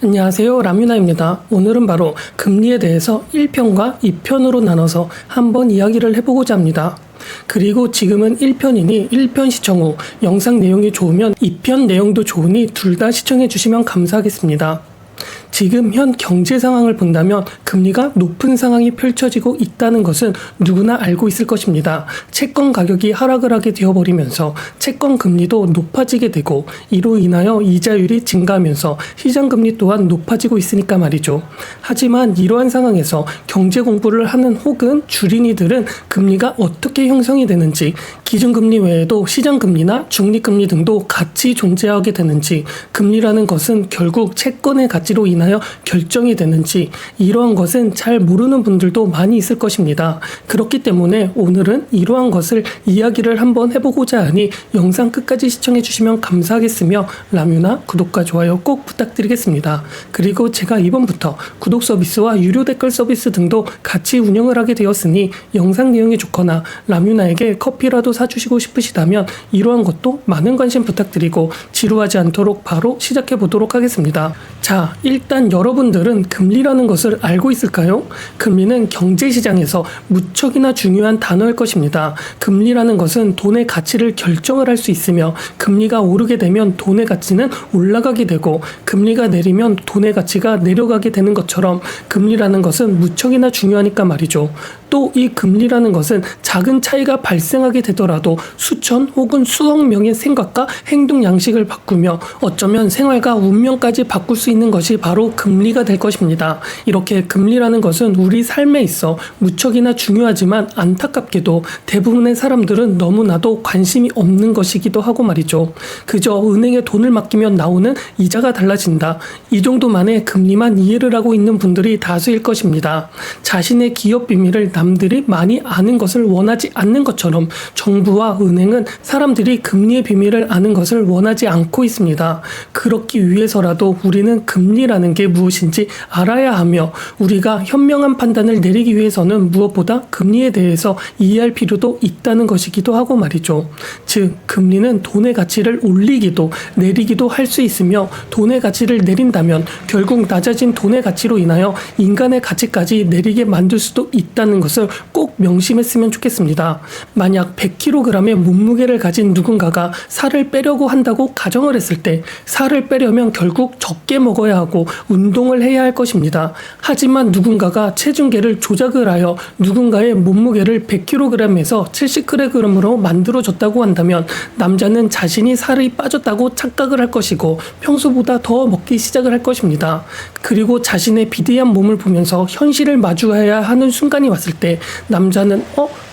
안녕하세요, 라뮤나입니다. 오늘은 바로 금리에 대해서 1편과 2편으로 나눠서 한번 이야기를 해보고자 합니다. 그리고 지금은 1편이니 1편 시청 후 영상 내용이 좋으면 2편 내용도 좋으니 둘 다 시청해 주시면 감사하겠습니다. 지금 현 경제 상황을 본다면 금리가 높은 상황이 펼쳐지고 있다는 것은 누구나 알고 있을 것입니다. 채권 가격이 하락을 하게 되어버리면서 채권 금리도 높아지게 되고 이로 인하여 이자율이 증가하면서 시장 금리 또한 높아지고 있으니까 말이죠. 하지만 이러한 상황에서 경제 공부를 하는 혹은 주린이들은 금리가 어떻게 형성이 되는지, 기준금리 외에도 시장금리나 중립금리 등도 같이 존재하게 되는지, 금리라는 것은 결국 채권의 가치로 인하여 결정이 되는지, 이러한 것은 잘 모르는 분들도 많이 있을 것입니다. 그렇기 때문에 오늘은 이러한 것을 이야기를 한번 해보고자 하니 영상 끝까지 시청해 주시면 감사하겠으며 라뮤나 구독과 좋아요 꼭 부탁드리겠습니다. 그리고 제가 이번부터 구독 서비스와 유료 댓글 서비스 등도 같이 운영을 하게 되었으니 영상 내용이 좋거나 라뮤나에게 커피라도 사주시고 싶으시다면 이러한 것도 많은 관심 부탁드리고 지루하지 않도록 바로 시작해 보도록 하겠습니다. 자, 일단 여러분들은 금리라는 것을 알고 있을까요? 금리는 경제시장에서 무척이나 중요한 단어일 것입니다. 금리라는 것은 돈의 가치를 결정을 할 수 있으며, 금리가 오르게 되면 돈의 가치는 올라가게 되고 금리가 내리면 돈의 가치가 내려가게 되는 것처럼 금리라는 것은 무척이나 중요하니까 말이죠. 또 이 금리라는 것은 작은 차이가 발생하게 되더라도 수천 혹은 수억 명의 생각과 행동 양식을 바꾸며 어쩌면 생활과 운명까지 바꿀 수 있는 것이 바로 금리가 될 것입니다. 이렇게 금리라는 것은 우리 삶에 있어 무척이나 중요하지만 안타깝게도 대부분의 사람들은 너무나도 관심이 없는 것이기도 하고 말이죠. 그저 은행에 돈을 맡기면 나오는 이자가 달라진다, 이 정도만의 금리만 이해를 하고 있는 분들이 다수일 것입니다. 자신의 기업 비밀을 남들이 많이 아는 것을 원하지 않는 것처럼 정부와 은행은 사람들이 금리의 비밀을 아는 것을 원하지 않고 있습니다. 그렇기 위해서라도 우리는 금리라는 게 무엇인지 알아야 하며, 우리가 현명한 판단을 내리기 위해서는 무엇보다 금리에 대해서 이해할 필요도 있다는 것이기도 하고 말이죠. 즉, 금리는 돈의 가치를 올리기도 내리기도 할 수 있으며, 돈의 가치를 내린다면 결국 낮아진 돈의 가치로 인하여 인간의 가치까지 내리게 만들 수도 있다는 것을 꼭 명심했으면 좋겠습니다. 만약 100kg의 몸무게를 가진 누군가가 살을 빼려고 한다고 가정을 했을 때, 살을 빼려면 결국 적게 먹어야 하고 운동을 해야 할 것입니다. 하지만 누군가가 체중계를 조작을 하여 누군가의 몸무게를 100kg에서 70kg으로 만들어줬다고 한다면 남자는 자신이 살이 빠졌다고 착각을 할 것이고 평소보다 더 먹기 시작을 할 것입니다. 그리고 자신의 비대한 몸을 보면서 현실을 마주해야 하는 순간이 왔을 때 남자는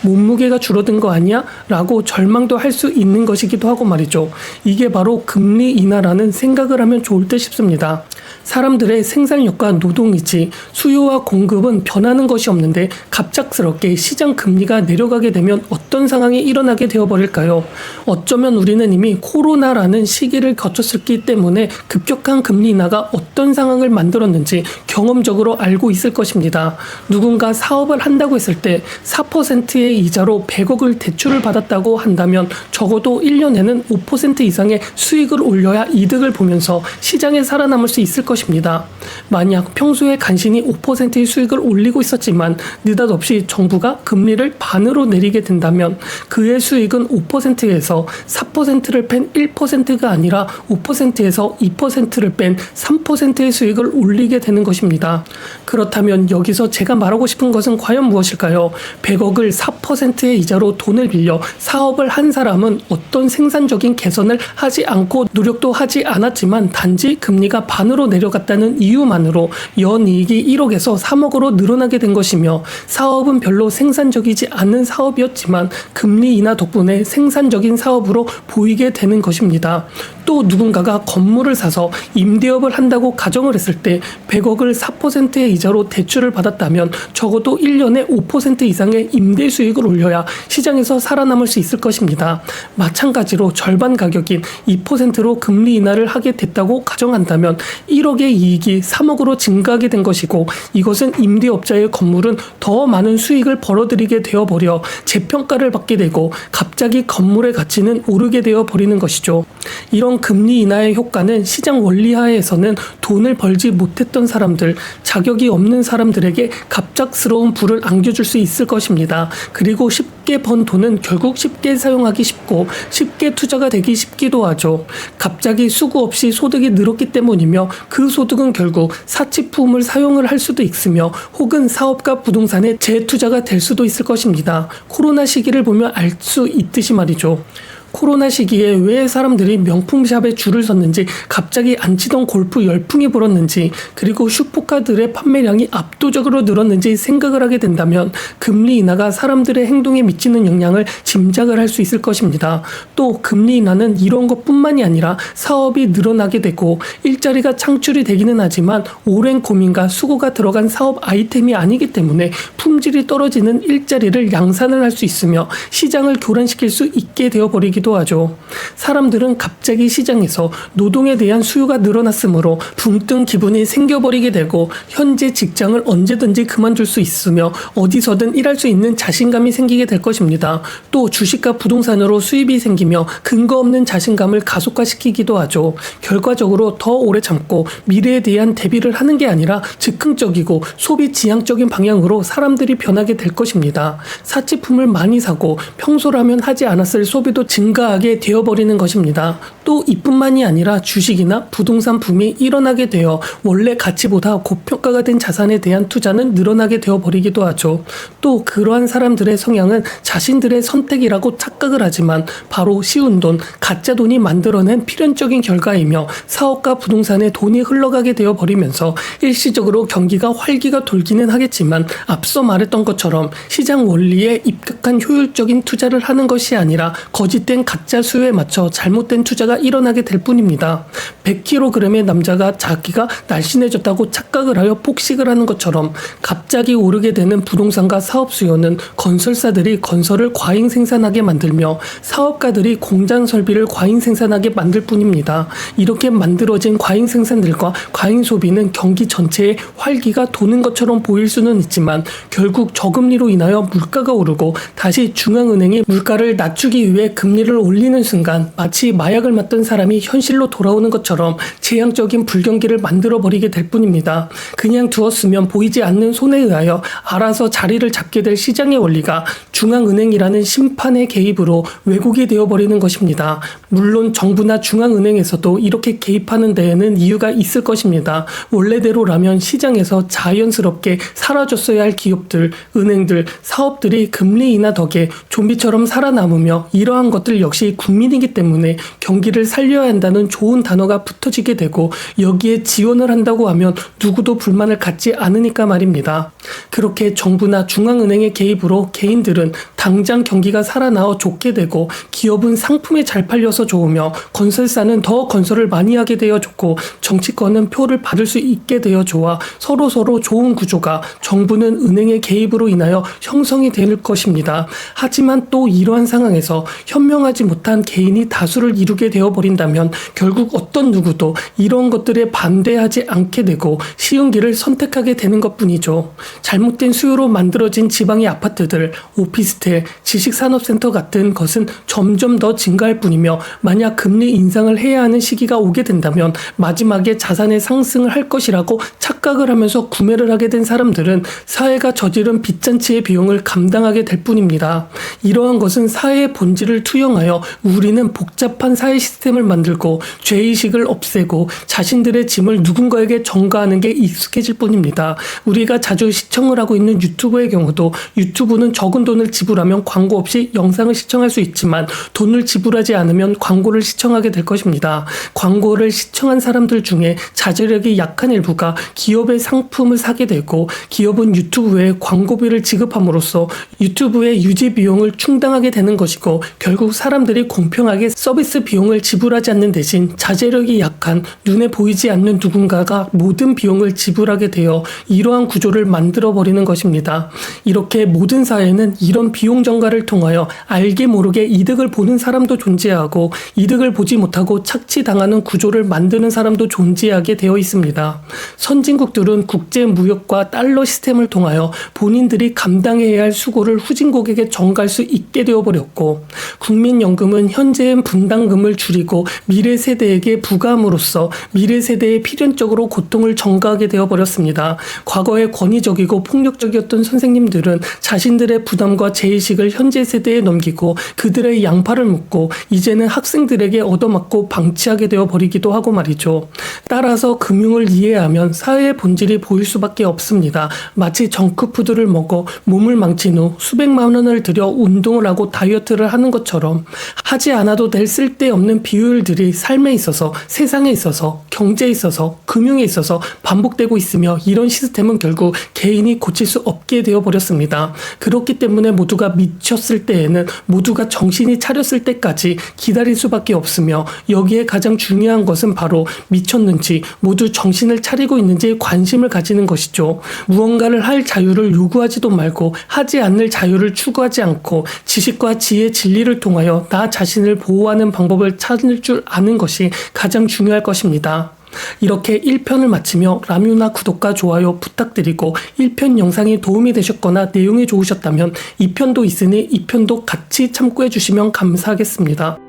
몸무게가 줄어든 거 아니야? 라고 절망도 할 수 있는 것이기도 하고 말이죠. 이게 바로 금리 인하라는 생각을 하면 좋을 듯 싶습니다. 사람들의 생산력과 노동이지 수요와 공급은 변하는 것이 없는데 갑작스럽게 시장 금리가 내려가게 되면 어떤 상황이 일어나게 되어버릴까요? 어쩌면 우리는 이미 코로나라는 시기를 거쳤기 때문에 급격한 금리 인하가 어떤 상황을 만들었는지 경험적으로 알고 있을 것입니다. 누군가 사업을 한다고 했을 때 4%의 이자로 100억을 대출을 받았다고 한다면 적어도 1년에는 5% 이상의 수익을 올려야 이득을 보면서 시장에 살아남을 수 있을 것입니다. 만약 평소에 간신히 5%의 수익을 올리고 있었지만 느닷없이 정부가 금리를 반으로 내리게 된다면 그의 수익은 5%에서 4%를 뺀 1%가 아니라 5%에서 2%를 뺀 3%의 수익을 올리게 되는 것입니다. 그렇다면 여기서 제가 말하고 싶은 것은 과연 무엇일까요? 100억을 4%의 이자로 돈을 빌려 사업을 한 사람은 어떤 생산적인 개선을 하지 않고 노력도 하지 않았지만 단지 금리가 반으로 내려갔다는 이유만으로 연이익이 1억에서 3억으로 늘어나게 된 것이며, 사업은 별로 생산적이지 않은 사업이었지만 금리 인하 덕분에 생산적인 사업으로 보이게 되는 것입니다. 또 누군가가 건물을 사서 임대업을 한다고 가정을 했을 때 100억을 집을 4%의 이자로 대출을 받았다면 적어도 1년에 5% 이상의 임대 수익을 올려야 시장에서 살아남을 수 있을 것입니다. 마찬가지로 절반 가격인 2%로 금리 인하를 하게 됐다고 가정한다면 1억의 이익이 3억으로 증가하게 된 것이고, 이것은 임대업자의 건물은 더 많은 수익을 벌어들이게 되어버려 재평가를 받게 되고 갑자기 건물의 가치는 오르게 되어버리는 것이죠. 이런 금리 인하의 효과는 시장 원리하에서는 돈을 벌지 못했던 사람들, 자격이 없는 사람들에게 갑작스러운 부를 안겨줄 수 있을 것입니다. 그리고 쉽게 번 돈은 결국 쉽게 사용하기 쉽고 쉽게 투자가 되기 쉽기도 하죠. 갑자기 수고 없이 소득이 늘었기 때문이며, 그 소득은 결국 사치품을 사용을 할 수도 있으며 혹은 사업과 부동산에 재투자가 될 수도 있을 것입니다. 코로나 시기를 보면 알 수 있듯이 말이죠. 코로나 시기에 왜 사람들이 명품샵에 줄을 섰는지, 갑자기 안 치던 골프 열풍이 불었는지, 그리고 슈퍼카들의 판매량이 압도적으로 늘었는지 생각을 하게 된다면 금리 인하가 사람들의 행동에 미치는 영향을 짐작을 할 수 있을 것입니다. 또 금리 인하는 이런 것뿐만이 아니라 사업이 늘어나게 되고 일자리가 창출이 되기는 하지만 오랜 고민과 수고가 들어간 사업 아이템이 아니기 때문에 품질이 떨어지는 일자리를 양산을 할 수 있으며 시장을 교란시킬 수 있게 되어버리기도 하죠. 사람들은 갑자기 시장에서 노동에 대한 수요가 늘어났으므로 붕 뜬 기분이 생겨버리게 되고 현재 직장을 언제든지 그만둘 수 있으며 어디서든 일할 수 있는 자신감이 생기게 될 것입니다. 또 주식과 부동산으로 수입이 생기며 근거 없는 자신감을 가속화시키기도 하죠. 결과적으로 더 오래 참고 미래에 대한 대비를 하는 게 아니라 즉흥적이고 소비 지향적인 방향으로 사람들이 변하게 될 것입니다. 사치품을 많이 사고 평소라면 하지 않았을 소비도 증가하게 되어버리는 것입니다. 또 이뿐만이 아니라 주식이나 부동산 붐이 일어나게 되어 원래 가치보다 고평가가 된 자산에 대한 투자는 늘어나게 되어버리기도 하죠. 또 그러한 사람들의 성향은 자신들의 선택이라고 착각을 하지만 바로 쉬운 돈, 가짜 돈이 만들어낸 필연적인 결과이며 사업과 부동산에 돈이 흘러가게 되어버리면서 일시적으로 경기가 활기가 돌기는 하겠지만 앞서 말했던 것처럼 시장 원리에 입각한 효율적인 투자를 하는 것이 아니라 거짓된 가짜 수요에 맞춰 잘못된 투자가 일어나게 될 뿐입니다. 100kg의 남자가 자기가 날씬해졌다고 착각을 하여 폭식을 하는 것처럼 갑자기 오르게 되는 부동산과 사업 수요는 건설사들이 건설을 과잉 생산하게 만들며 사업가들이 공장 설비를 과잉 생산하게 만들 뿐입니다. 이렇게 만들어진 과잉 생산들과 과잉 소비는 경기 전체에 활기가 도는 것처럼 보일 수는 있지만 결국 저금리로 인하여 물가가 오르고 다시 중앙은행이 물가를 낮추기 위해 금리를 올리는 순간 마치 마약을 맞던 사람이 현실로 돌아오는 것처럼 재앙적인 불경기를 만들어버리게 될 뿐입니다. 그냥 두었으면 보이지 않는 손에 의하여 알아서 자리를 잡게 될 시장의 원리가 중앙은행이라는 심판의 개입으로 왜곡이 되어버리는 것입니다. 물론 정부나 중앙은행에서도 이렇게 개입하는 데에는 이유가 있을 것입니다. 원래대로라면 시장에서 자연스럽게 사라졌어야 할 기업들, 은행들, 사업들이 금리 인하 덕에 좀비처럼 살아남으며 이러한 것들 역시 국민이기 때문에 경기를 살려야 한다는 좋은 단어가 붙어지게 되고 여기에 지원을 한다고 하면 누구도 불만을 갖지 않으니까 말입니다. 그렇게 정부나 중앙은행의 개입으로 개인들은 당장 경기가 살아나어 좋게 되고 기업은 상품에 잘 팔려서 좋으며 건설사는 더 건설을 많이 하게 되어 좋고 정치권은 표를 받을 수 있게 되어 좋아 서로 좋은 구조가 정부는 은행의 개입으로 인하여 형성이 될 것입니다. 하지만 또 이러한 상황에서 현명하지 못한 개인이 다수를 이루게 되어버린다면 결국 어떤 누구도 이런 것들에 반대하지 않게 되고 쉬운 길을 선택하게 되는 것뿐이죠. 잘못된 수요로 만들어진 지방의 아파트들, 오피스텔, 지식산업센터 같은 것은 점점 더 증가할 뿐이며 만약 금리 인상을 해야 하는 시기가 오게 된다면 마지막에 자산의 상승을 할 것이라고 착각을 하면서 구매를 하게 된 사람들은 사회가 저지른 빚잔치의 비용을 감당하게 될 뿐입니다. 이러한 것은 사회의 본질을 투영하여 우리는 복잡한 사회 시스템을 만들고 죄의식을 없애고 자신들의 짐을 누군가에게 전가하는 게 익숙해질 뿐입니다. 우리가 자주 시청을 하고 있는 유튜브의 경우도 유튜브는 적은 돈을 지불하면 광고 없이 영상을 시청할 수 있지만 돈을 지불하지 않으면 광고를 시청하게 될 것입니다. 광고를 시청한 사람들 중에 자제력이 약한 일부가 기업의 상품을 사게 되고 기업은 유튜브에 광고비를 지급함으로써 유튜브의 유지 비용을 충당하게 되는 것이고 결국 사람들이 공평하게 서비스 비용을 지불하지 않는 대신 자제력이 약한 눈에 보이지 않는 누군가가 모든 비용을 지불하게 되어 이러한 구조를 만들어버리는 것입니다. 이렇게 모든 사회는 이런 비용 전가를 통하여 알게 모르게 이득을 보는 사람도 존재하고 이득을 보지 못하고 착취당하는 구조를 만드는 사람도 존재하게 되어 있습니다. 선진국들은 국제 무역과 달러 시스템을 통하여 본인들이 감당해야 할 수고를 후진국에게 전가할 수 있게 되어버렸고, 국민연금은 현재의 분담금을 줄이고 미래 세대에게 부과함으로써 미래 세대에 필연적으로 고통을 전가하게 되어버렸습니다. 과거에 권위적이고 폭력적이었던 선생님들은 자신들의 부담과 죄의식을 현재 세대에 넘기고 그들의 양팔을 묶고 이제는 학생들에게 얻어맞고 방치하게 되어버리기도 하고 말이죠. 따라서 금융을 이해하면 사회의 본질이 보일 수밖에 없습니다. 마치 정크푸드를 먹어 몸을 망친 후 수백만 원을 들여 운동을 하고 다이어트를 하는 것처럼 하지 않아도 될 쓸데없는 비효율들이 삶에 있어서, 세상에 있어서, 경제에 있어서, 금융에 있어서 반복되고 있으며, 이런 시스템은 결국 개인이 고칠 수 없게 되어버렸습니다. 그렇기 때문에 모두가 미쳤을 때에는, 모두가 정신이 차렸을 때까지 기다릴 수밖에 없으며, 여기에 가장 중요한 것은 바로 미쳤는지, 모두 정신을 차리고 있는지 관심을 가지는 것이죠. 무언가를 할 자유를 요구하지도 말고 하지 않을 자유를 추구하지 않고 지식과 지혜, 진리를 통하여 나 자신을 보호하는 방법을 찾을 줄 아는 것이 가장 중요할 것입니다. 이렇게 1편을 마치며 라뮤나 구독과 좋아요 부탁드리고, 1편 영상이 도움이 되셨거나 내용이 좋으셨다면 2편도 있으니 2편도 같이 참고해 주시면 감사하겠습니다.